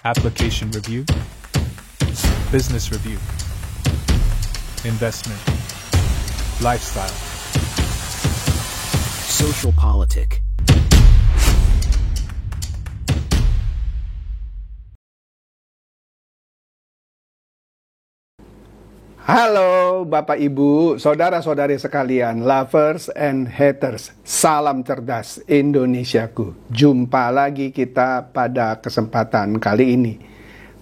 application review, business review, investment, lifestyle, social politic. Halo Bapak Ibu, saudara-saudari sekalian, lovers and haters, salam cerdas Indonesiaku. Jumpa lagi kita pada kesempatan kali ini.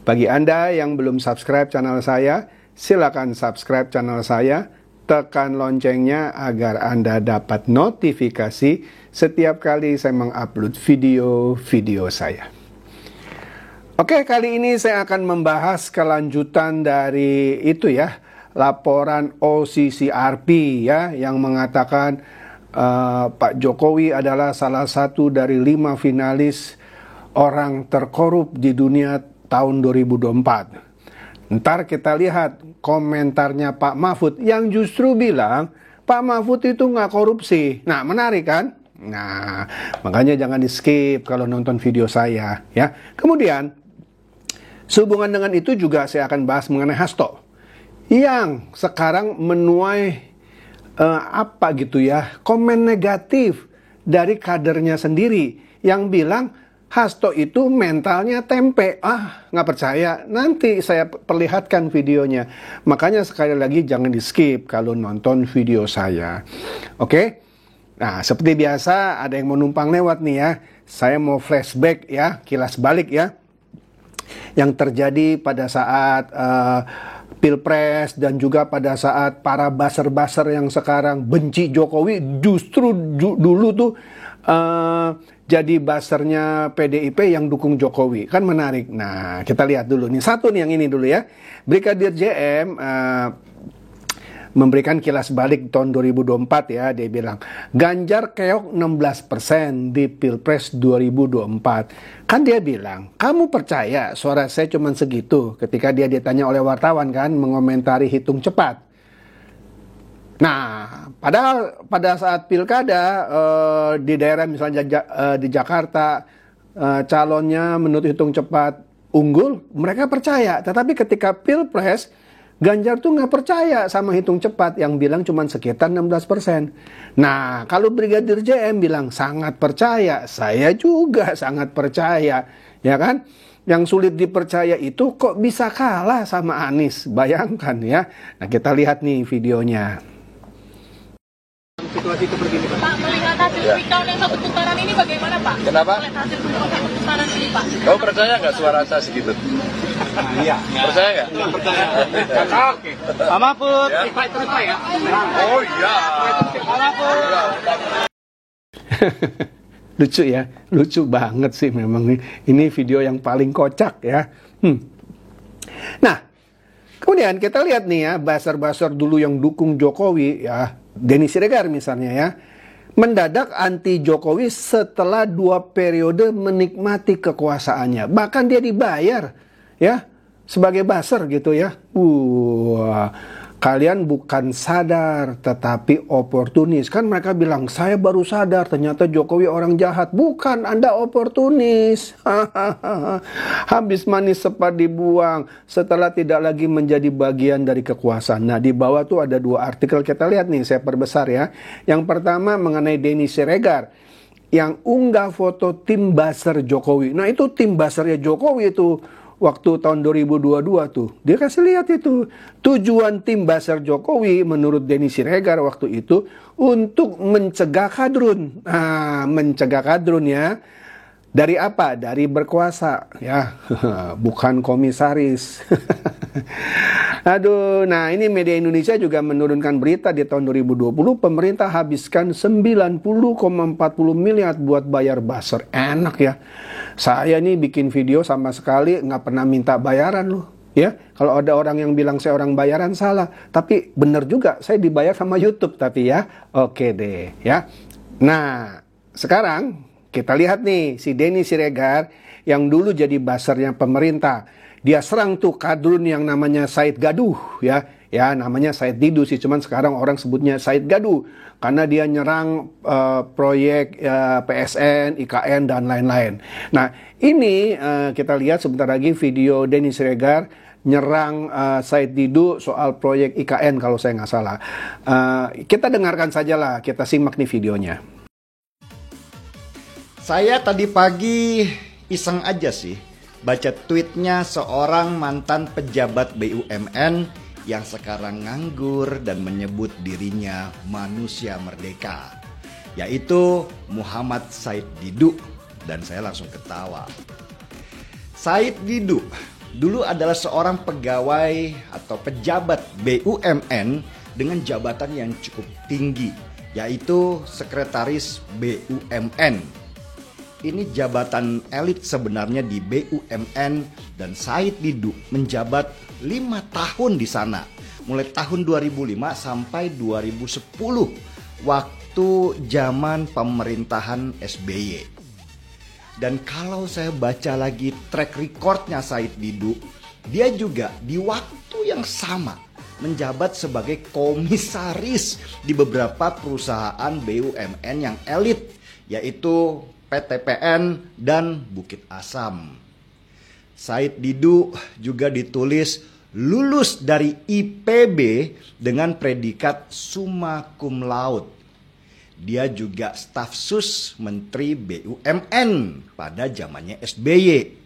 Bagi Anda yang belum subscribe channel saya, silakan subscribe channel saya, tekan loncengnya agar Anda dapat notifikasi setiap kali saya mengupload video-video saya. Oke, kali ini saya akan membahas kelanjutan dari itu ya, laporan OCCRP ya, yang mengatakan Pak Jokowi adalah salah satu dari 5 finalis orang terkorup di dunia tahun 2024. Ntar kita lihat komentarnya Pak Mahfud yang justru bilang Pak Mahfud itu nggak korupsi. Nah, menarik kan? Nah, makanya jangan di skip kalau nonton video saya ya. Kemudian sehubungan dengan itu juga saya akan bahas mengenai Hasto yang sekarang menuai komen negatif dari kadernya sendiri yang bilang Hasto itu mentalnya tempe. Nggak percaya, nanti saya perlihatkan videonya. Makanya sekali lagi jangan di skip kalau nonton video saya. Oke? Nah, seperti biasa ada yang mau numpang lewat nih ya. Saya mau flashback ya, kilas balik ya, yang terjadi pada saat Pilpres dan juga pada saat para buzzer-buzzer yang sekarang benci Jokowi justru dulu tuh jadi buzzernya PDIP yang dukung Jokowi. Kan menarik. Nah, kita lihat dulu nih. Satu nih yang ini dulu ya. Brigadir JM memberikan kilas balik tahun 2024 ya. Dia bilang Ganjar keok 16% di Pilpres 2024. Kan dia bilang, kamu percaya suara saya cuma segitu? Ketika dia ditanya oleh wartawan kan, mengomentari hitung cepat. Nah, padahal pada saat pilkada di daerah misalnya di Jakarta, calonnya menurut hitung cepat unggul, mereka percaya. Tetapi ketika Pilpres, Ganjar tuh nggak percaya sama hitung cepat yang bilang cuma sekitar 16%. Nah, kalau Brigadir JM bilang sangat percaya, saya juga sangat percaya, ya kan? Yang sulit dipercaya itu kok bisa kalah sama Anies, bayangkan ya. Nah, kita lihat nih videonya. Situasi seperti ini, Pak. Pak, melihat hasil quick count yang satu putaran ini bagaimana, Pak? Kenapa? Melihat hasil quick count satu putaran ini, Pak. Kamu percaya nggak suara saya segitu? Iya. Percaya nggak? Nggak percaya. Oke. Pak Mahfud, Ya. terus ya. Oh iya. Pak Mahfud. Lucu ya, lucu banget sih memang. Ini video yang paling kocak ya. Nah, kemudian kita lihat nih ya, buzzer-buzzer dulu yang dukung Jokowi ya, Denny Siregar misalnya ya, mendadak anti Jokowi setelah 2 periode menikmati kekuasaannya. Bahkan dia dibayar ya sebagai buzzer gitu ya. Kalian bukan sadar tetapi oportunis. Kan mereka bilang saya baru sadar ternyata Jokowi orang jahat. Bukan, Anda oportunis. Habis manis cepat dibuang setelah tidak lagi menjadi bagian dari kekuasaan. Nah, di bawah tuh ada 2 artikel, kita lihat nih, saya perbesar ya. Yang pertama mengenai Denny Siregar yang unggah foto tim buzzer Jokowi. Nah, itu tim buzzernya Jokowi itu waktu tahun 2022 tuh. Dia kasih lihat itu. Tujuan tim buzzer Jokowi menurut Denny Siregar waktu itu untuk mencegah kadrun. Nah, mencegah kadrun ya. Dari apa? Dari berkuasa ya. Bukan komisaris. Aduh, nah ini media Indonesia juga menurunkan berita di tahun 2020 pemerintah habiskan 90,40 miliar buat bayar buzzer. Enak ya. Saya nih bikin video sama sekali nggak pernah minta bayaran loh. Ya, kalau ada orang yang bilang saya orang bayaran salah, tapi benar juga saya dibayar sama YouTube tapi ya. Oke deh ya. Nah, sekarang kita lihat nih si Denny Siregar yang dulu jadi buzzernya pemerintah. Dia serang tuh kadrun yang namanya Said Gaduh ya, Ya, namanya Said Didu sih, cuman sekarang orang sebutnya Said Gadu karena dia nyerang proyek PSN, IKN dan lain-lain. Nah, ini kita lihat sebentar lagi video Denny Siregar nyerang Said Didu soal proyek IKN kalau saya nggak salah. Kita dengarkan sajalah, kita simak nih videonya. Saya tadi pagi iseng aja sih baca tweetnya seorang mantan pejabat BUMN yang sekarang nganggur dan menyebut dirinya manusia merdeka, yaitu Muhammad Said Didu, dan saya langsung ketawa. Said Didu dulu adalah seorang pegawai atau pejabat BUMN dengan jabatan yang cukup tinggi, yaitu Sekretaris BUMN. Ini jabatan elit sebenarnya di BUMN, dan Said Didu menjabat 5 tahun di sana. Mulai tahun 2005 sampai 2010 waktu zaman pemerintahan SBY. Dan kalau saya baca lagi track recordnya Said Didu, dia juga di waktu yang sama menjabat sebagai komisaris di beberapa perusahaan BUMN yang elit, yaitu PTPN dan Bukit Asam. Said Didu juga ditulis lulus dari IPB dengan predikat summa cum laude. Dia juga staf sus Menteri BUMN pada zamannya SBY.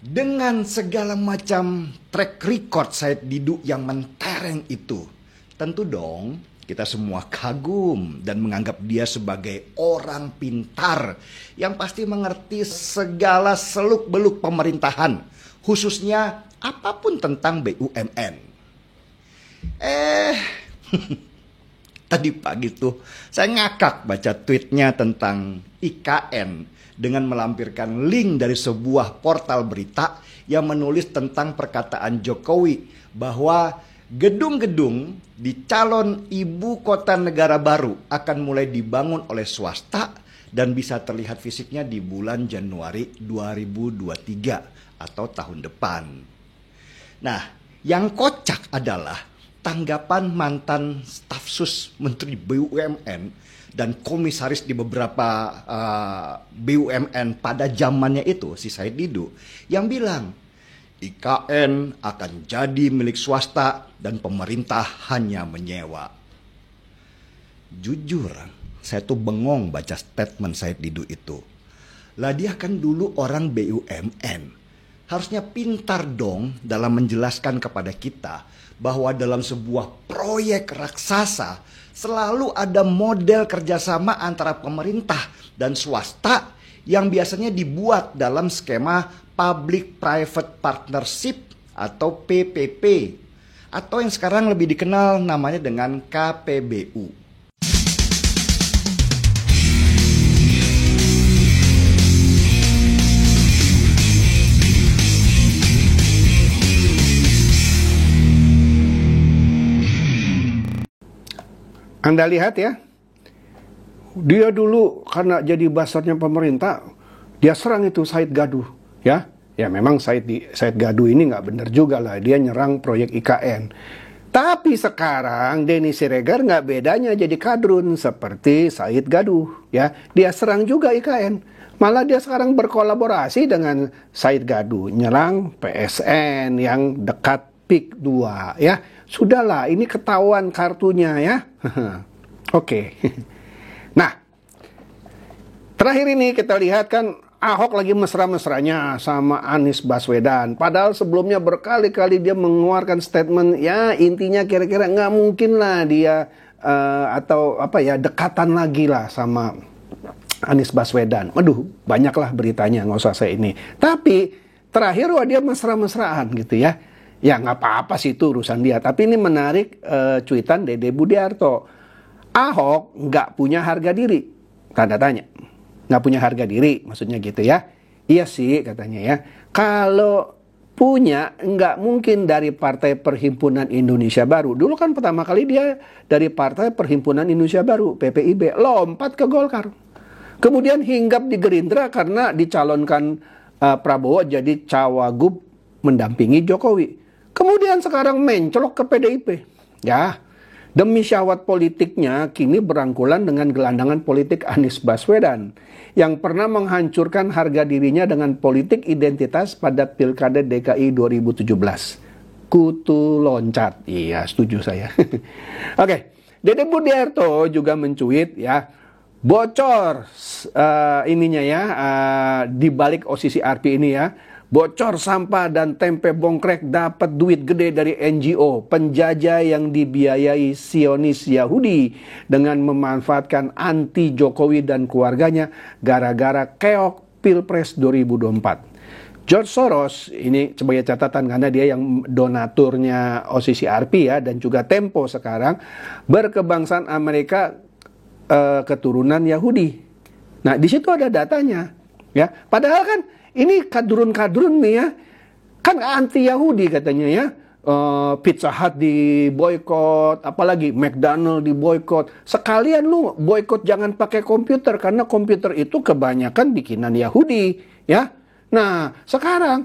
Dengan segala macam track record Said Didu yang mentereng itu, tentu dong kita semua kagum dan menganggap dia sebagai orang pintar yang pasti mengerti segala seluk-beluk pemerintahan, khususnya apapun tentang BUMN. Tadi pagi tuh saya ngakak baca tweetnya tentang IKN dengan melampirkan link dari sebuah portal berita yang menulis tentang perkataan Jokowi bahwa gedung-gedung di calon ibu kota negara baru akan mulai dibangun oleh swasta dan bisa terlihat fisiknya di bulan Januari 2023 atau tahun depan. Nah, yang kocak adalah tanggapan mantan staf sus Menteri BUMN dan komisaris di beberapa BUMN pada zamannya itu, si Said Didu, yang bilang IKN akan jadi milik swasta dan pemerintah hanya menyewa. Jujur, saya tuh bengong baca statement Said Didu itu. Lah dia kan dulu orang BUMN. Harusnya pintar dong dalam menjelaskan kepada kita bahwa dalam sebuah proyek raksasa selalu ada model kerjasama antara pemerintah dan swasta yang biasanya dibuat dalam skema Public-Private Partnership atau PPP, atau yang sekarang lebih dikenal namanya dengan KPBU. Anda lihat ya, dia dulu karena jadi buzzwordnya pemerintah, dia serang itu Said Gadu. Ya memang Said Gadu ini nggak benar juga lah, dia nyerang proyek IKN. Tapi sekarang Denny Siregar nggak bedanya jadi kadrun seperti Said Gadu, ya. Dia serang juga IKN. Malah dia sekarang berkolaborasi dengan Said Gadu, nyerang PSN yang dekat PIK 2, ya. Sudahlah, ini ketahuan kartunya ya. Oke. Nah, terakhir ini kita lihat kan Ahok lagi mesra-mesranya sama Anies Baswedan. Padahal sebelumnya berkali-kali dia mengeluarkan statement, ya intinya kira-kira nggak mungkin lah dia dekatan lagi lah sama Anies Baswedan. Waduh, banyaklah beritanya, nggak usah saya ini. Tapi terakhir dia mesra-mesraan gitu ya. Ya nggak apa-apa sih itu urusan dia. Tapi ini menarik cuitan Dede Budiarto. Ahok nggak punya harga diri, tanda tanya. Nggak punya harga diri, maksudnya gitu ya. Iya sih katanya ya. Kalau punya, nggak mungkin dari Partai Perhimpunan Indonesia Baru. Dulu kan pertama kali dia dari Partai Perhimpunan Indonesia Baru, PPIB, lompat ke Golkar. Kemudian hinggap di Gerindra karena dicalonkan Prabowo jadi cawagup mendampingi Jokowi. Kemudian sekarang mencolok ke PDIP. Ya, demi syahwat politiknya kini berangkulan dengan gelandangan politik Anies Baswedan yang pernah menghancurkan harga dirinya dengan politik identitas pada Pilkada DKI 2017. Kutu loncat. Iya, setuju saya. Oke, Dede Budiarto juga mencuit ya, bocor ininya ya, di balik OCCRP ini ya. Bocor sampah dan tempe bongkrek dapat duit gede dari NGO penjajah yang dibiayai Zionis Yahudi dengan memanfaatkan anti Jokowi dan keluarganya gara-gara keok Pilpres 2024. George Soros ini sebagai catatan karena dia yang donaturnya OCCRP ya, dan juga Tempo sekarang berkebangsaan Amerika, keturunan Yahudi. Nah di situ ada datanya ya. Padahal kan ini kadrun-kadrun nih ya, kan anti Yahudi katanya ya. Pizza Hut di boykot, apalagi McDonald di boykot. Sekalian lu boykot jangan pakai komputer karena komputer itu kebanyakan bikinan Yahudi ya. Nah sekarang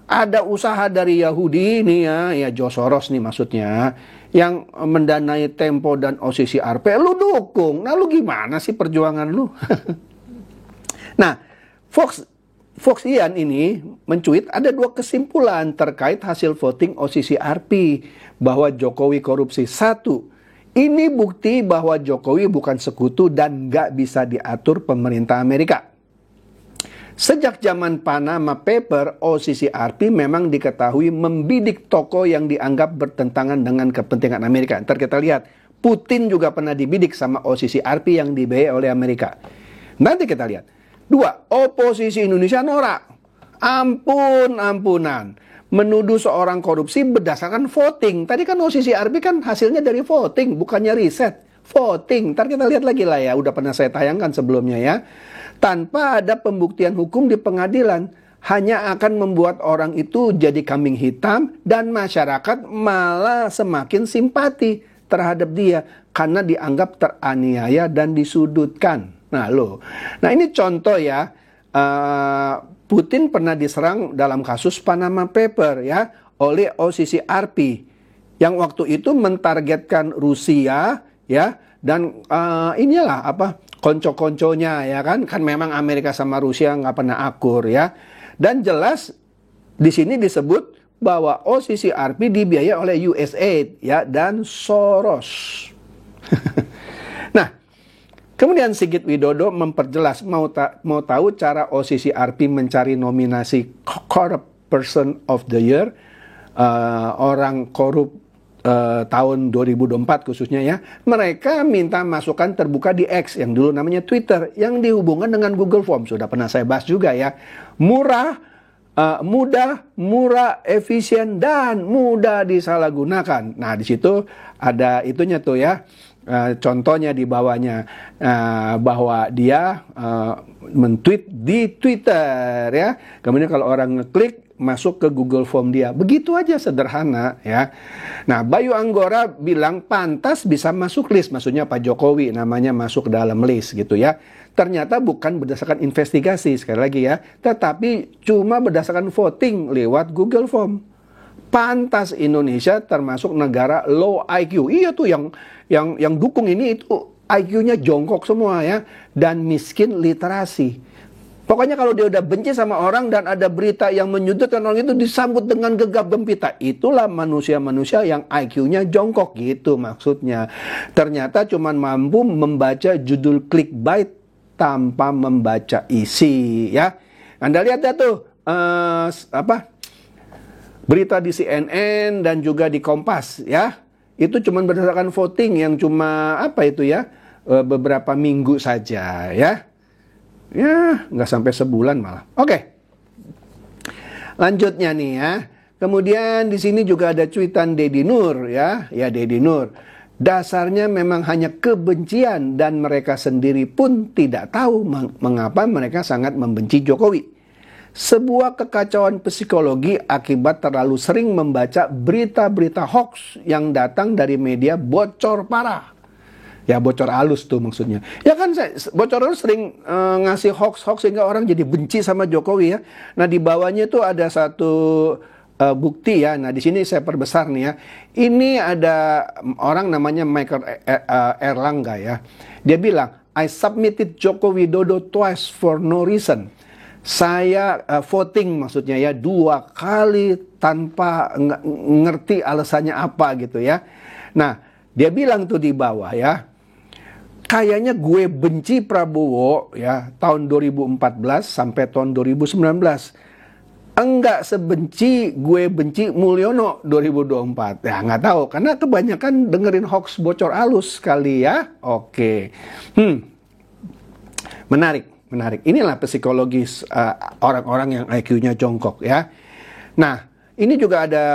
ada usaha dari Yahudi nih ya George Soros nih maksudnya, yang mendanai Tempo dan OCCRP, lu dukung. Nah lu gimana sih perjuangan lu? Nah Fox Ian ini mencuit ada 2 kesimpulan terkait hasil voting OCCRP bahwa Jokowi korupsi. 1, ini bukti bahwa Jokowi bukan sekutu dan nggak bisa diatur pemerintah Amerika. Sejak zaman Panama Paper, OCCRP memang diketahui membidik tokoh yang dianggap bertentangan dengan kepentingan Amerika. Ntar kita lihat, Putin juga pernah dibidik sama OCCRP yang dibiayai oleh Amerika. Nanti kita lihat. 2, oposisi Indonesia norak. Ampunan. Menuduh seorang korupsi berdasarkan voting. Tadi kan OCCRP kan hasilnya dari voting, bukannya riset. Voting. Ntar kita lihat lagi lah ya, udah pernah saya tayangkan sebelumnya ya. Tanpa ada pembuktian hukum di pengadilan, hanya akan membuat orang itu jadi kambing hitam dan masyarakat malah semakin simpati terhadap dia karena dianggap teraniaya dan disudutkan. Nah ini contoh ya, Putin pernah diserang dalam kasus Panama Paper ya oleh OCCRP yang waktu itu mentargetkan Rusia ya, dan inilah konco-konconya ya kan memang Amerika sama Rusia nggak pernah akur ya, dan jelas di sini disebut bahwa OCCRP dibiayai oleh USAID ya dan Soros. Nah kemudian Sigit Widodo memperjelas mau tahu cara OCCRP mencari nominasi Corrupt Person of the Year, orang korup tahun 2024 khususnya ya. Mereka minta masukan terbuka di X yang dulu namanya Twitter yang dihubungkan dengan Google Form. Sudah pernah saya bahas juga ya. Mudah, efisien dan mudah disalahgunakan. Nah di situ ada itunya tuh ya. Contohnya di bawahnya bahwa dia men-tweet di Twitter ya. Kemudian kalau orang ngeklik masuk ke Google Form dia. Begitu aja sederhana ya. Nah, Bayu Anggora bilang pantas bisa masuk list, maksudnya Pak Jokowi namanya masuk dalam list gitu ya. Ternyata bukan berdasarkan investigasi sekali lagi ya, tetapi cuma berdasarkan voting lewat Google Form. Pantas Indonesia termasuk negara low IQ. Iya tuh yang dukung ini itu IQ-nya jongkok semua ya, dan miskin literasi. Pokoknya kalau dia udah benci sama orang dan ada berita yang menyudutkan orang itu disambut dengan gegap gempita. Itulah manusia-manusia yang IQ-nya jongkok gitu maksudnya. Ternyata cuma mampu membaca judul clickbait tanpa membaca isi ya. Anda lihat ya tuh berita di CNN dan juga di Kompas ya. Itu cuma berdasarkan voting yang cuma beberapa minggu saja ya. Ya, nggak sampai sebulan malah. Oke. Lanjutnya nih ya. Kemudian di sini juga ada cuitan Deddy Nur ya. Ya Deddy Nur. Dasarnya memang hanya kebencian dan mereka sendiri pun tidak tahu mengapa mereka sangat membenci Jokowi. Sebuah kekacauan psikologi akibat terlalu sering membaca berita-berita hoax yang datang dari media bocor parah. Ya bocor halus tuh maksudnya. Ya kan bocor halus sering ngasih hoax sehingga orang jadi benci sama Jokowi ya. Nah di bawahnya tuh ada satu bukti ya. Nah, di sini saya perbesar nih ya. Ini ada orang namanya Michael Erlangga ya. Dia bilang, I submitted Joko Widodo twice for no reason. Saya voting maksudnya ya 2 kali tanpa ngerti alasannya apa gitu ya. Nah, dia bilang tuh di bawah ya, kayaknya gue benci Prabowo ya tahun 2014 sampai tahun 2019. Enggak sebenci gue benci Mulyono 2024. Ya nggak tahu, karena kebanyakan dengerin hoax bocor alus kali ya. Oke. Menarik. Inilah psikologis orang-orang yang IQ-nya jongkok ya. Nah, ini juga ada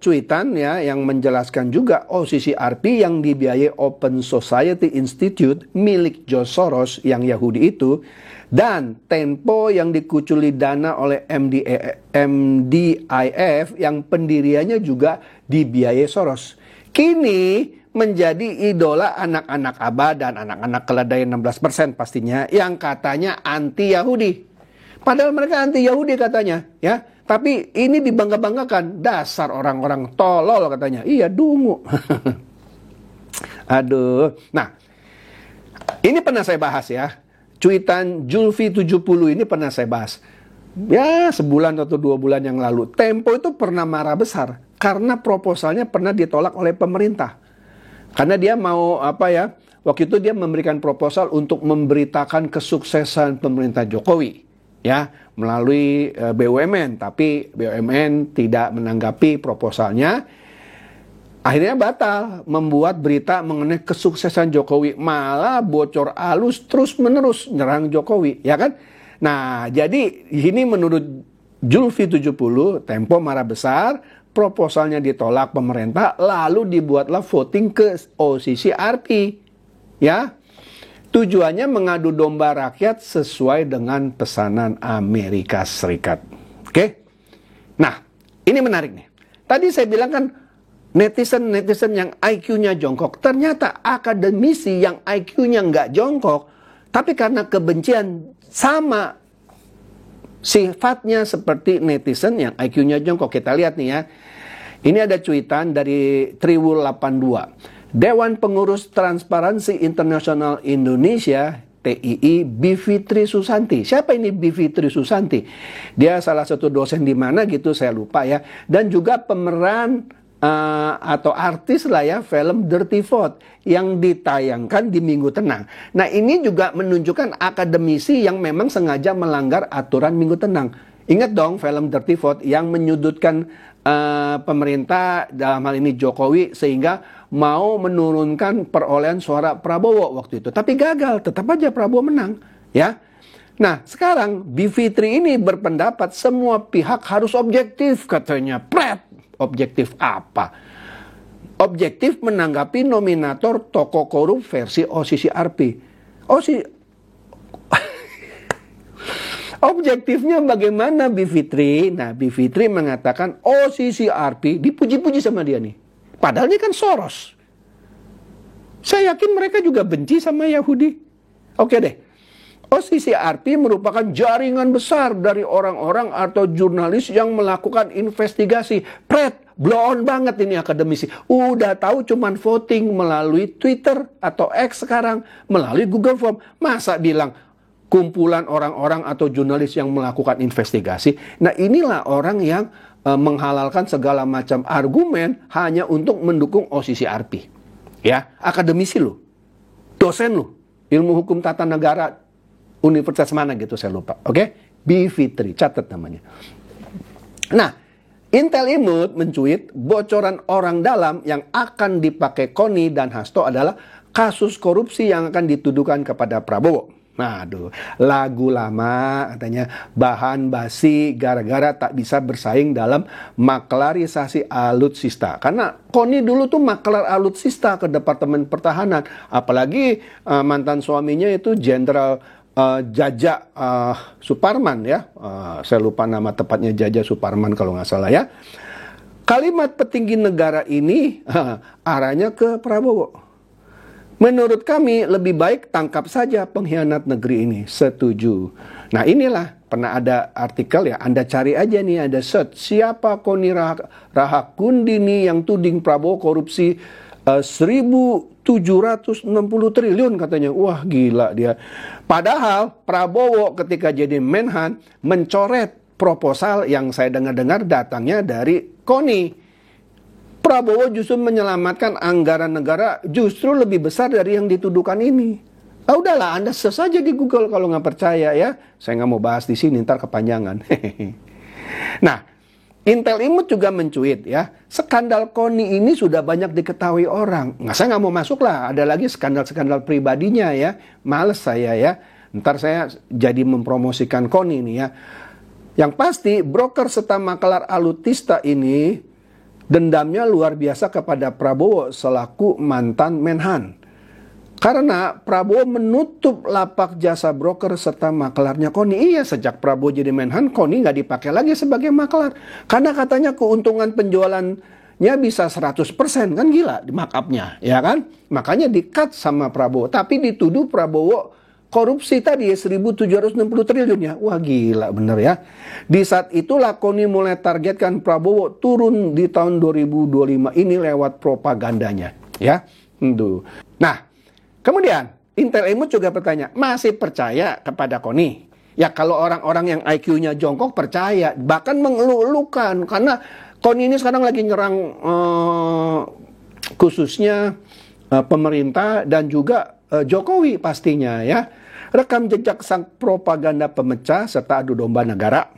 cuitan ya yang menjelaskan juga OCCRP yang dibiayai Open Society Institute milik George Soros yang Yahudi itu, dan Tempo yang dikuculi dana oleh MDIF yang pendiriannya juga dibiayai Soros. Kini menjadi idola anak-anak ABA dan anak-anak keledai 16% pastinya yang katanya anti-Yahudi. Padahal mereka anti-Yahudi katanya ya. Tapi ini dibangga-banggakan, dasar orang-orang tolol katanya. Iya, dungu. Aduh. Nah, ini pernah saya bahas ya. Cuitan Julfi 70 ini pernah saya bahas. Ya, sebulan atau 2 bulan yang lalu. Tempo itu pernah marah besar karena proposalnya pernah ditolak oleh pemerintah. Karena dia mau waktu itu dia memberikan proposal untuk memberitakan kesuksesan pemerintah Jokowi ya melalui BUMN, tapi BUMN tidak menanggapi proposalnya. Akhirnya batal membuat berita mengenai kesuksesan Jokowi, malah bocor alus terus-menerus nyerang Jokowi, ya kan? Nah, jadi ini menurut Julfi 70, Tempo marah besar, proposalnya ditolak pemerintah, lalu dibuatlah voting ke OCCRP. Ya. Tujuannya mengadu domba rakyat sesuai dengan pesanan Amerika Serikat. Oke? Nah, ini menarik nih. Tadi saya bilang kan netizen yang IQ-nya jongkok. Ternyata akademisi yang IQ-nya nggak jongkok, tapi karena kebencian sama sifatnya seperti netizen yang IQ-nya jongkok. Kita lihat nih ya. Ini ada cuitan dari Triwul 82. Dewan Pengurus Transparansi Internasional Indonesia, TII, Bivitri Susanti. Siapa ini Bivitri Susanti? Dia salah satu dosen di mana gitu, saya lupa ya. Dan juga pemeran atau artis lah ya, film Dirty Vote yang ditayangkan di Minggu Tenang. Nah, ini juga menunjukkan akademisi yang memang sengaja melanggar aturan Minggu Tenang. Ingat dong film Dirty Vote yang menyudutkan pemerintah, dalam hal ini Jokowi, sehingga mau menurunkan perolehan suara Prabowo waktu itu. Tapi gagal, tetap aja Prabowo menang. Ya. Nah, sekarang Bivitri ini berpendapat semua pihak harus objektif katanya. Objektif apa? Objektif menanggapi nominator tokoh korup versi OCCRP. Objektifnya bagaimana Bivitri? Nah, Bivitri mengatakan OCCRP dipuji-puji sama dia nih. Padahal ini kan Soros. Saya yakin mereka juga benci sama Yahudi. Oke deh. OCCRP merupakan jaringan besar dari orang-orang atau jurnalis yang melakukan investigasi. Blow on banget ini akademisi. Udah tahu cuman voting melalui Twitter atau X sekarang, melalui Google Form. Masa bilang kumpulan orang-orang atau jurnalis yang melakukan investigasi. Nah, inilah orang yang menghalalkan segala macam argumen hanya untuk mendukung OCCRP. Ya, akademisi lu, dosen lu, ilmu hukum tata negara, universitas mana gitu saya lupa. Oke? Bivitri, catat namanya. Nah, Intel Imut mencuit bocoran orang dalam yang akan dipakai Koni dan Hasto adalah kasus korupsi yang akan dituduhkan kepada Prabowo. Nah, aduh, lagu lama katanya bahan basi gara-gara tak bisa bersaing dalam maklarisasi alutsista. Karena Koni dulu tuh maklar alutsista ke Departemen Pertahanan. Apalagi mantan suaminya itu Jenderal Jaja Suparman ya. Saya lupa nama tepatnya, Jaja Suparman kalau nggak salah ya. Kalimat petinggi negara ini arahnya ke Prabowo. Menurut kami lebih baik tangkap saja pengkhianat negeri ini. Setuju. Nah inilah pernah ada artikel ya, Anda cari aja nih, ada search siapa Koni Rahakundini yang tuding Prabowo korupsi 1.760 triliun katanya. Wah gila dia. Padahal Prabowo ketika jadi Menhan mencoret proposal yang saya dengar-dengar datangnya dari Koni. Prabowo justru menyelamatkan anggaran negara justru lebih besar dari yang dituduhkan ini. Ah udahlah, Anda search saja di Google kalau nggak percaya ya. Saya nggak mau bahas di sini, ntar kepanjangan. Nah, Intel Imut juga mencuit ya, skandal Koni ini sudah banyak diketahui orang. Nggak, saya nggak mau masuk lah, ada lagi skandal-skandal pribadinya ya. Males saya ya, ntar saya jadi mempromosikan Koni ini ya. Yang pasti, broker serta makelar alutista ini dendamnya luar biasa kepada Prabowo selaku mantan Menhan. Karena Prabowo menutup lapak jasa broker serta makelarnya Koni. Iya, sejak Prabowo jadi Menhan, Koni nggak dipakai lagi sebagai makelar. Karena katanya keuntungan penjualannya bisa 100%. Kan gila markupnya, ya kan? Makanya di-cut sama Prabowo. Tapi dituduh Prabowo korupsi tadi 1.760 triliun ya. Wah gila bener ya. Di saat itulah Koni mulai targetkan Prabowo turun di tahun 2025 ini lewat propagandanya. Ya. Nah, kemudian Intel Imut juga bertanya, masih percaya kepada Koni? Ya kalau orang-orang yang IQ-nya jongkok percaya. Bahkan mengeluh-elukan. Karena Koni ini sekarang lagi nyerang khususnya pemerintah dan juga Jokowi pastinya ya. Rekam jejak sang propaganda pemecah serta adu domba negara.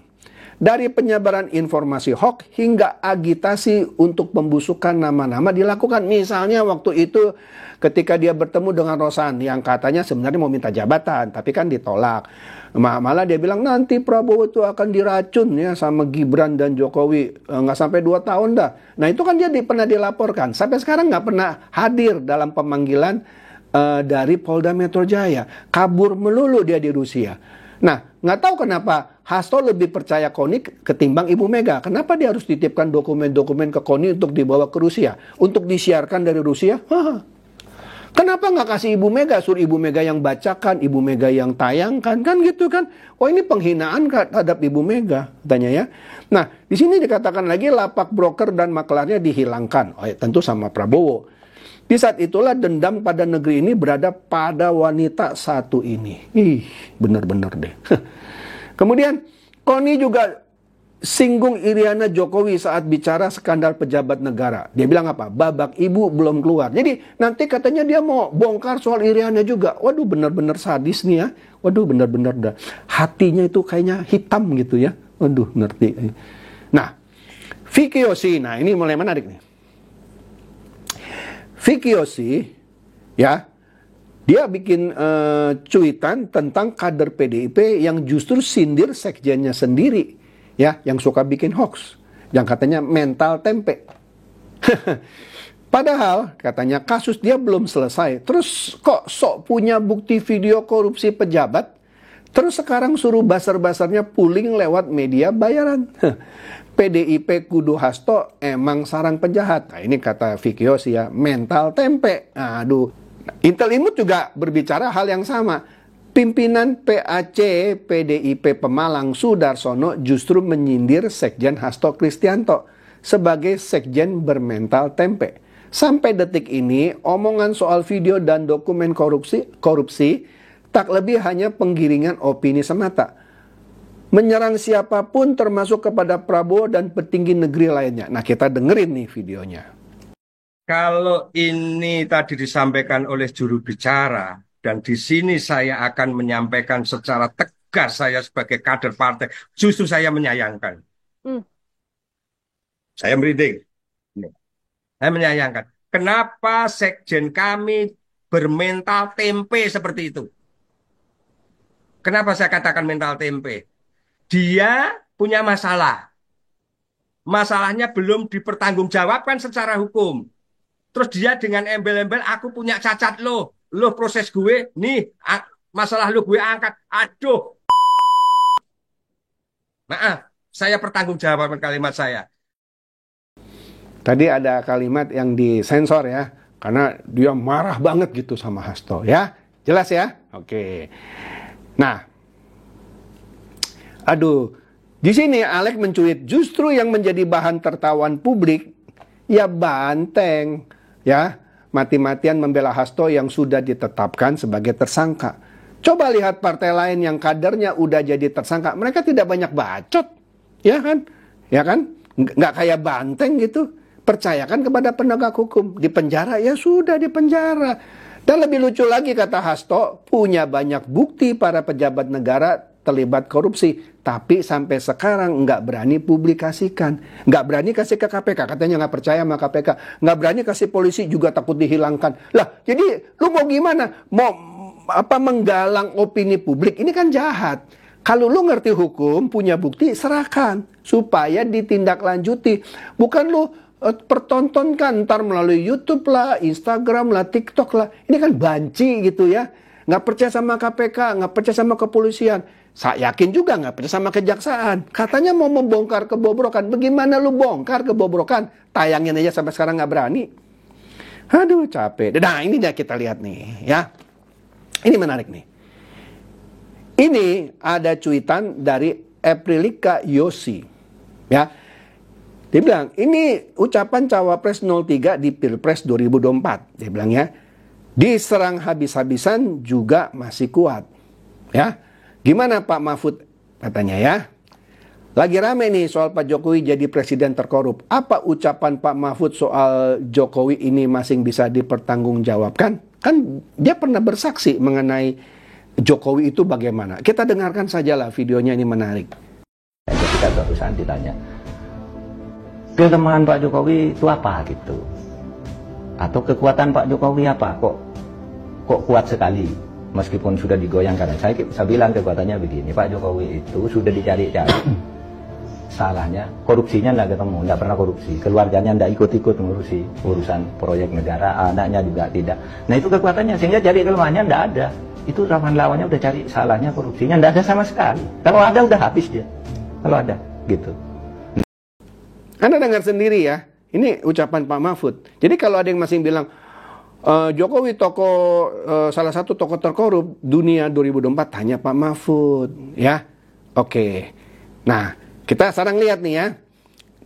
Dari penyebaran informasi hoax hingga agitasi untuk pembusukan nama-nama dilakukan. Misalnya waktu itu ketika dia bertemu dengan Rosan yang katanya sebenarnya mau minta jabatan, tapi kan ditolak. Malah dia bilang nanti Prabowo itu akan diracun ya sama Gibran dan Jokowi. Nggak sampai 2 tahun dah. Nah itu kan dia pernah dilaporkan. Sampai sekarang nggak pernah hadir dalam pemanggilan dari Polda Metro Jaya. Kabur melulu dia di Rusia. Nah, nggak tahu kenapa Hasto lebih percaya Koni ketimbang Ibu Mega. Kenapa dia harus titipkan dokumen-dokumen ke Koni untuk dibawa ke Rusia? Untuk disiarkan dari Rusia? Kenapa nggak kasih Ibu Mega? Suruh Ibu Mega yang bacakan, Ibu Mega yang tayangkan. Kan gitu kan? Oh ini penghinaan terhadap Ibu Mega, katanya ya. Nah, di sini dikatakan lagi lapak broker dan maklarnya dihilangkan. Oh, ya, tentu sama Prabowo. Di saat itulah dendam pada negeri ini berada pada wanita satu ini. Ih, benar-benar deh. Kemudian, Koni juga singgung Iriana Jokowi saat bicara skandal pejabat negara. Dia bilang apa? Babak ibu belum keluar. Jadi, nanti katanya dia mau bongkar soal Iriana juga. Waduh, benar-benar sadis nih ya. Waduh, benar-benar dah. Hatinya itu kayaknya hitam gitu ya. Waduh, ngerti. Nah, Vicky Yosi. Nah, ini mulai menarik nih. Vicky Yosi, ya, dia bikin cuitan tentang kader PDIP yang justru sindir sekjennya sendiri, ya, yang suka bikin hoax, yang katanya mental tempe. Padahal katanya kasus dia belum selesai, terus kok sok punya bukti video korupsi pejabat, terus sekarang suruh basar-basarnya pooling lewat media bayaran. PDIP kudu Hasto emang sarang penjahat. Nah ini kata Vicky Yosi ya, mental tempe. Aduh. Intel Imut juga berbicara hal yang sama. Pimpinan PAC PDIP Pemalang Sudarsono justru menyindir Sekjen Hasto Kristianto sebagai sekjen bermental tempe. Sampai detik ini, omongan soal video dan dokumen korupsi tak lebih hanya penggiringan opini semata. Menyerang siapapun termasuk kepada Prabowo dan petinggi negeri lainnya. Nah kita dengerin nih videonya. Kalau ini tadi disampaikan oleh juru bicara dan di sini saya akan menyampaikan secara tegas saya sebagai kader partai, justru saya menyayangkan. Saya merinding. Saya menyayangkan. Kenapa sekjen kami bermental tempe seperti itu? Kenapa saya katakan mental tempe? Dia punya masalah. Masalahnya belum dipertanggungjawabkan secara hukum. Terus dia dengan embel-embel, aku punya cacat lo proses gue, nih masalah lo gue angkat. Aduh. Maaf, saya pertanggungjawabkan kalimat saya. Tadi ada kalimat yang disensor ya. karena dia marah banget gitu sama Hasto ya. Jelas ya? Oke. Nah, di sini Alex mencuit justru yang menjadi bahan tertawaan publik ya Banteng ya, mati-matian membela Hasto yang sudah ditetapkan sebagai tersangka. Coba lihat partai lain yang kadernya udah jadi tersangka, mereka tidak banyak bacot, ya kan? Ya kan? Nggak kayak Banteng gitu. Percayakan kepada penegak hukum. Di penjara ya sudah di penjara. Dan lebih lucu lagi kata Hasto, punya banyak bukti para pejabat negara terlibat korupsi, tapi sampai sekarang nggak berani publikasikan, nggak berani kasih ke KPK, katanya nggak percaya sama KPK, nggak berani kasih polisi juga takut dihilangkan. Lah, jadi lu mau gimana? Mau menggalang opini publik? Ini kan jahat. Kalau lu ngerti hukum, punya bukti, serahkan supaya ditindaklanjuti. Bukan lu pertontonkan ntar melalui YouTube lah, Instagram lah, TikTok lah. Ini kan banci gitu ya. Nggak percaya sama KPK, nggak percaya sama kepolisian. Saya yakin juga nggak percaya sama kejaksaan. Katanya mau membongkar kebobrokan. Bagaimana lu bongkar kebobrokan? Tayangin aja sampai sekarang nggak berani. Aduh capek. Nah ini dia kita lihat nih ya. Ini menarik nih. Ini ada cuitan dari Aprilika Yosi. Ya. Dia bilang, ini ucapan Cawapres 03 di Pilpres 2024. Dia bilang ya, diserang habis-habisan juga masih kuat. Ya, gimana Pak Mahfud? Katanya ya, lagi rame nih soal Pak Jokowi jadi presiden terkorup. Apa ucapan Pak Mahfud soal Jokowi ini masih bisa dipertanggungjawabkan? Kan dia pernah bersaksi mengenai Jokowi itu bagaimana. Kita dengarkan sajalah videonya, ini menarik. Ketika suatu saat ditanya, kelemahan Pak Jokowi itu apa gitu, atau kekuatan Pak Jokowi apa, kok kuat sekali meskipun sudah digoyangkan. Saya bilang kekuatannya begini, Pak Jokowi itu sudah dicari-cari salahnya, korupsinya nggak ketemu, nggak pernah korupsi, keluarganya nggak ikut-ikut ngurusi urusan proyek negara, anaknya juga tidak. Nah itu kekuatannya, sehingga cari kelemahannya nggak ada. Itu lawan-lawannya udah cari salahnya, korupsinya nggak ada sama sekali. Kalau ada udah habis dia, kalau ada gitu. Anda dengar sendiri ya, ini ucapan Pak Mahfud. Jadi kalau ada yang masih bilang, Jokowi salah satu tokoh terkorup dunia 2024, tanya Pak Mahfud. Ya, oke. Nah, kita sekarang lihat nih ya,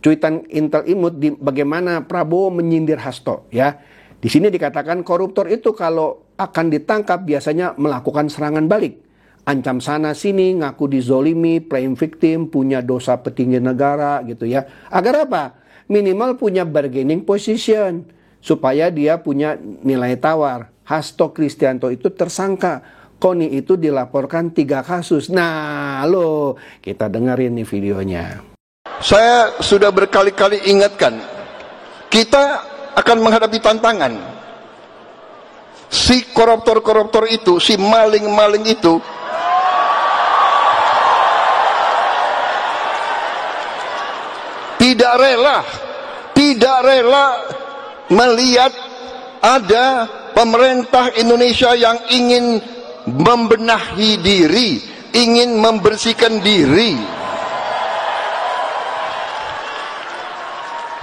cuitan Intel Imut di bagaimana Prabowo menyindir Hasto. Ya, di sini dikatakan koruptor itu kalau akan ditangkap biasanya melakukan serangan balik. Ancam sana sini, ngaku dizolimi, playing victim, punya dosa petinggi negara gitu ya. Agar apa? Minimal punya bargaining position, supaya dia punya nilai tawar. Hasto Kristianto itu tersangka, Koni itu dilaporkan 3 kasus. Nah loh, kita dengerin nih videonya. Saya sudah berkali-kali ingatkan, kita akan menghadapi tantangan. Si koruptor-koruptor itu, si maling-maling itu, tidak rela melihat ada pemerintah Indonesia yang ingin membenahi diri, ingin membersihkan diri.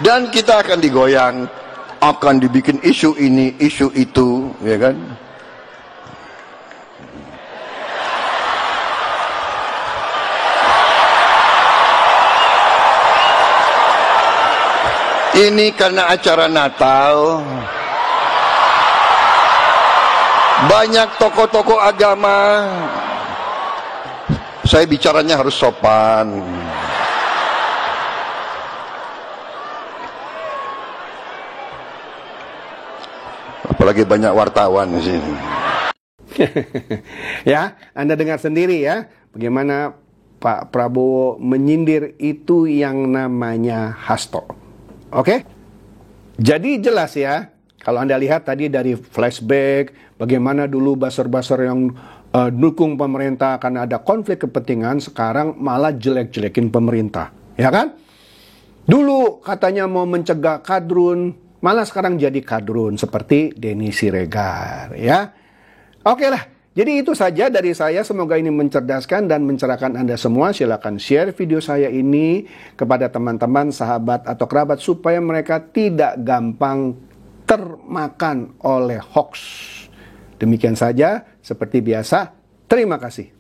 Dan kita akan digoyang, akan dibikin isu ini, isu itu, ya kan? Ini karena acara Natal, banyak tokoh-tokoh agama. Saya bicaranya harus sopan. Apalagi banyak wartawan di sini. Ya, Anda dengar sendiri ya, bagaimana Pak Prabowo menyindir itu yang namanya Hasto. Oke? Jadi jelas ya, kalau Anda lihat tadi dari flashback, bagaimana dulu buzzer-buzzer yang dukung pemerintah karena ada konflik kepentingan, sekarang malah jelek-jelekin pemerintah. Ya kan? Dulu katanya mau mencegah kadrun, malah sekarang jadi kadrun seperti Denny Siregar. Ya, oke lah. Jadi itu saja dari saya, semoga ini mencerdaskan dan mencerahkan Anda semua. Silakan share video saya ini kepada teman-teman, sahabat atau kerabat supaya mereka tidak gampang termakan oleh hoax. Demikian saja, seperti biasa, terima kasih.